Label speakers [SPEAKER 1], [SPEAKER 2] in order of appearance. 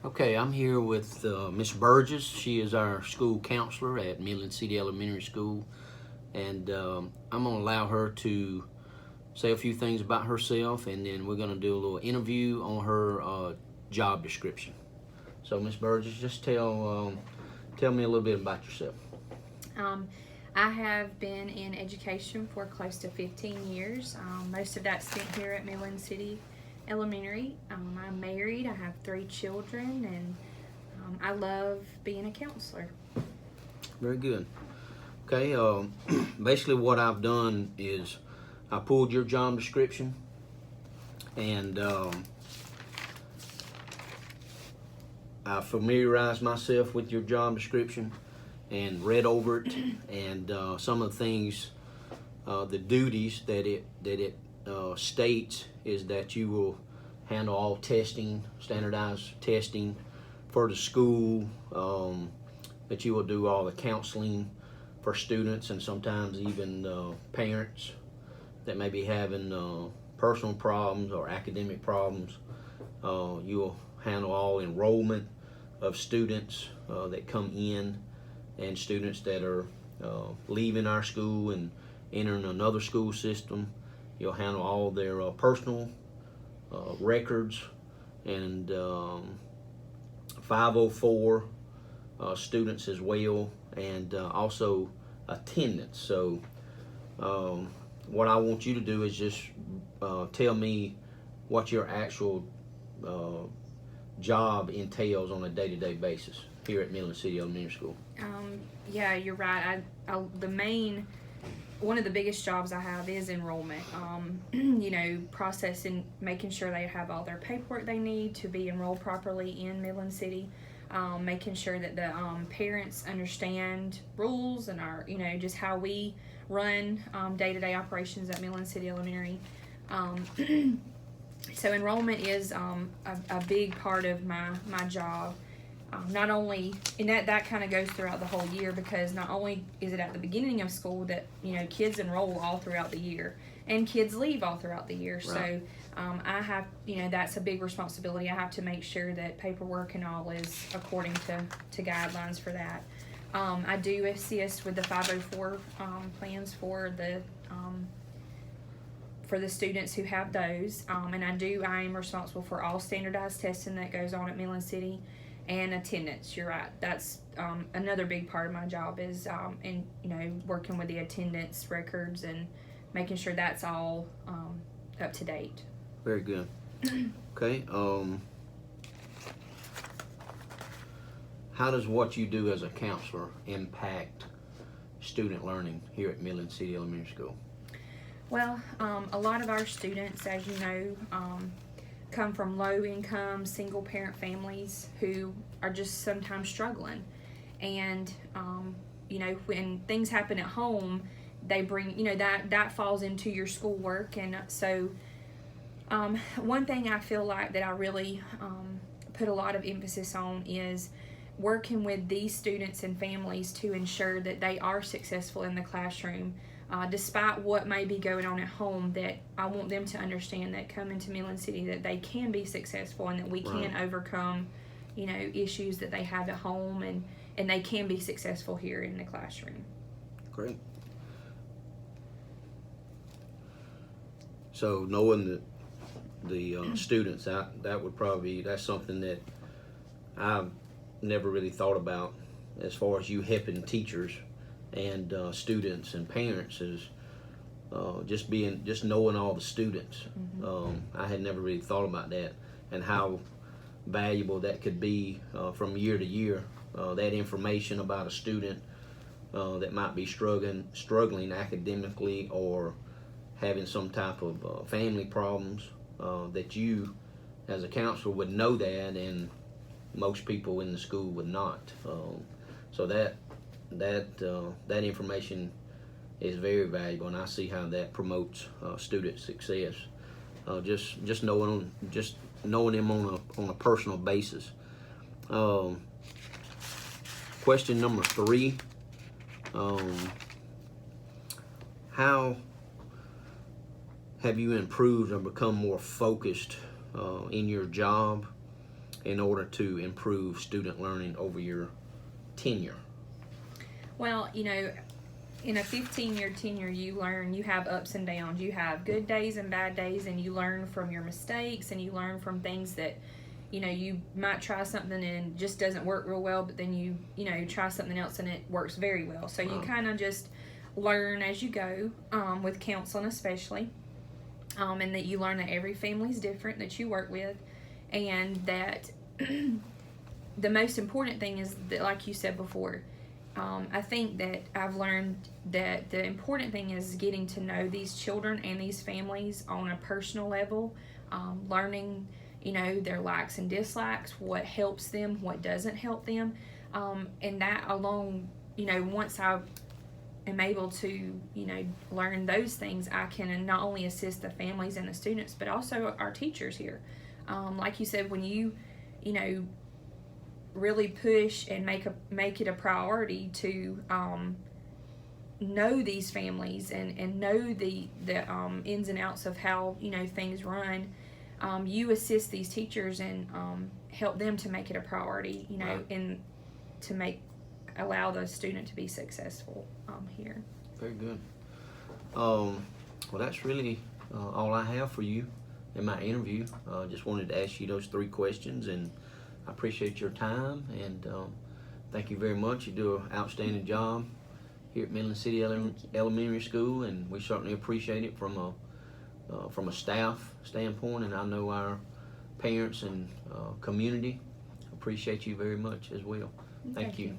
[SPEAKER 1] Okay, I'm here with Miss Burgess. She is our school counselor at Midland City Elementary School, and I'm going to allow her to say a few things about herself, and then we're going to do a little interview on her job description. So, Miss Burgess, just tell me a little bit about yourself.
[SPEAKER 2] Um, I have been in education for close to 15 years. Most of that spent here at Midland City Elementary. I'm married. I have 3 children, and I love being a counselor.
[SPEAKER 1] Very good. Okay, basically what I've done is I pulled your job description and I familiarized myself with your job description and read over it and some of the things, the duties that it states is that you will handle all testing, standardized testing for the school, that you will do all the counseling for students and sometimes even parents that may be having personal problems or academic problems. You will handle all enrollment of students that come in and students that are leaving our school and entering another school system. You'll handle all their personal records and 504 students as well, and also attendance. So what I want you to do is just tell me what your actual job entails on a day-to-day basis here at Midland City Elementary School.
[SPEAKER 2] Yeah, you're right. The main one of the biggest jobs I have is enrollment. Processing, making sure they have all their paperwork they need to be enrolled properly in Midland City. Making sure that the parents understand rules and just how we run day-to-day operations at Midland City Elementary. So enrollment is a big part of my job. Not only, and that kind of goes throughout the whole year, because not only is it at the beginning of school that kids enroll all throughout the year, and kids leave all throughout the year.
[SPEAKER 1] Right.
[SPEAKER 2] So I have, that's a big responsibility. I have to make sure that paperwork and all is according to guidelines for that. I do assist with the 504 plans for the students who have those, and I am responsible for all standardized testing that goes on at Midland City, and attendance. You're right. That's another big part of my job is working with the attendance records and making sure that's all up to date.
[SPEAKER 1] Very good. Okay. How does what you do as a counselor impact student learning here at Midland City Elementary School?
[SPEAKER 2] Well, a lot of our students, as you know, come from low-income, single-parent families who are just sometimes struggling. And, when things happen at home, they bring, that falls into your schoolwork. And so one thing I feel like that I really put a lot of emphasis on is working with these students and families to ensure that they are successful in the classroom. Despite what may be going on at home, that I want them to understand that coming to Midland City that they can be successful and that we can overcome, issues that they have at home, and they can be successful here in the classroom.
[SPEAKER 1] Great. So knowing the students, that would probably that's something that I've never really thought about as far as you helping teachers and students and parents is just knowing all the students. I had never really thought about that and how valuable that could be from year to year. That information about a student that might be struggling academically or having some type of family problems, that you as a counselor would know that, and most people in the school would not. So that information is very valuable, and I see how that promotes student success. Just knowing them on a personal basis. Question number 3: how have you improved or become more focused in your job? in order to improve student learning over your tenure?
[SPEAKER 2] Well, you know, in a 15-year tenure, you have ups and downs. You have good days and bad days, and you learn from your mistakes, and you learn from things that, you know, you might try something and it just doesn't work real well, but then you try something else and it works very well. So you kind of just learn as you go, with counseling especially, and that you learn that every family's different that you work with, and that the most important thing is that, like you said before, I think that I've learned that the important thing is getting to know these children and these families on a personal level, learning, you know, their likes and dislikes, what helps them, what doesn't help them, and that alone, you know, once I am able to, you know, learn those things, I can not only assist the families and the students, but also our teachers here. Like you said, when you know, really push and make it a priority to know these families and know the ins and outs of how, you know, things run, you assist these teachers and help them to make it a priority, you know,
[SPEAKER 1] Right.
[SPEAKER 2] and to allow the student to be successful here.
[SPEAKER 1] Very good. Well, that's really all I have for you in my interview. Just wanted to ask you those 3 questions, and I appreciate your time, and thank you very much. You do an outstanding job here at Midland City Elementary School, and we certainly appreciate it from a staff standpoint, and I know our parents and community appreciate you very much as well. Thank you.